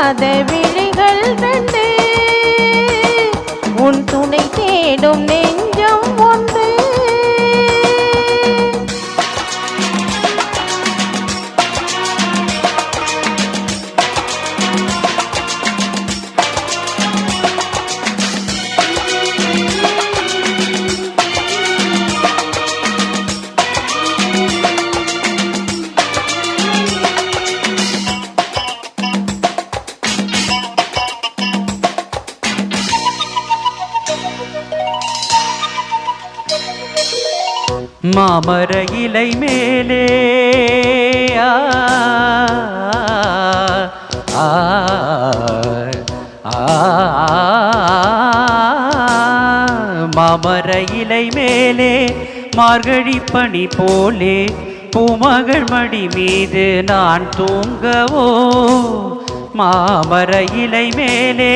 தூங்காத விழிகள் ரெண்டு உன் துணை தேடும் நெஞ்சம் ஒன்று மாமர இலை மேலே மாமர இலை மேலே மார்கழி பனி போலே பூமகள் மடி மீது நான் தூங்கவோ மாமர இலை மேலே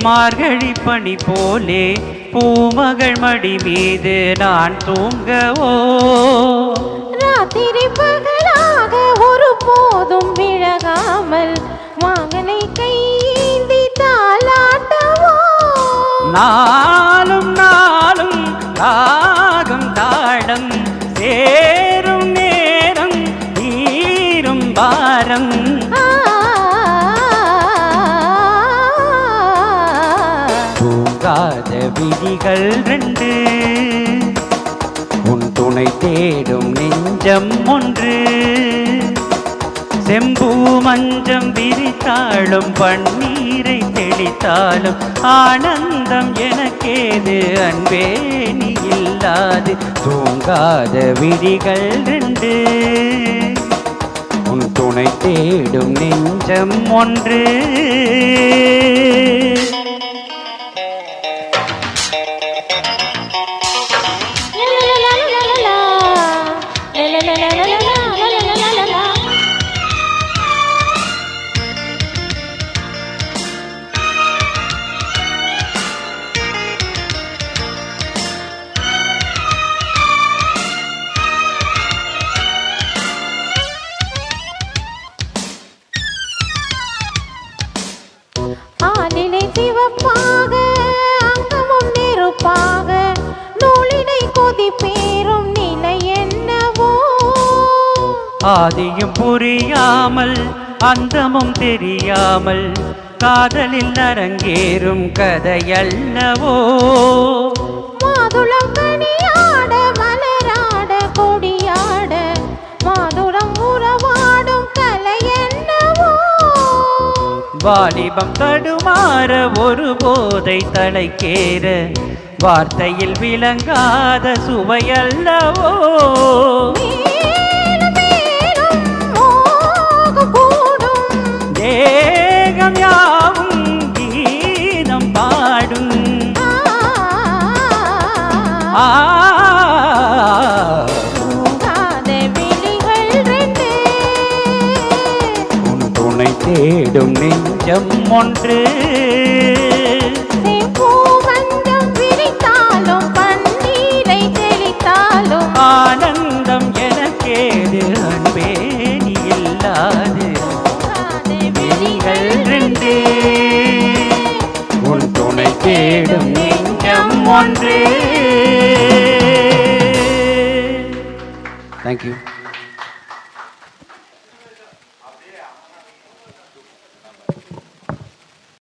மார்கழி பனி போலே பூமகள் மடி மீது நான் தூங்கவோ ராத்திரி பகலாக ஒரு போதும் விலகாமல் வாங்கனை கையேந்தி தாலாட்டவோ நாளும் நாளும் ராகம் தாளம் சேரும் நேரம் நீரும் பாரம் தூங்காத விழிகள் ரெண்டு உன் துணை தேடும் நெஞ்சம் ஒன்று செம்பூ மஞ்சம் விரித்தாலும் பன்னீரை தெளித்தாலும் ஆனந்தம் எனக்கேது அன்பே நீ இல்லாது தூங்காத விழிகள் ரெண்டு உன் துணை தேடும் நெஞ்சம் ஒன்று ஆலிலை சிவப்பாக அங்கமும் நெருப்பாக நூலினை கொதி பேரும் நிலை என்னவோ ஆதியும் புரியாமல் அந்தமும் தெரியாமல் காதலில் அரங்கேறும் கதையல்லவோ மாதுளம் கனியாட மலராட கொடியாட மாதுளம் உறவாடும் கலை என்னவோ வாலிபம் தடுமாற ஒரு போதை தலைக்கேற வார்த்தையில் விளங்காத சுவையல்லவோ தேகம் யாவும் கீதம் பாடும் உன் துணை தேடும் நெஞ்சம் ஒன்று விரித்தாலும் பன்னீரை தெளித்தாலும் ஆனந்தம் எனக்கேது அன்பே நீ இல்லாது விழிகள் ரெண்டு உன் துணை தேடும் நெஞ்சம் ஒன்று. Thank you.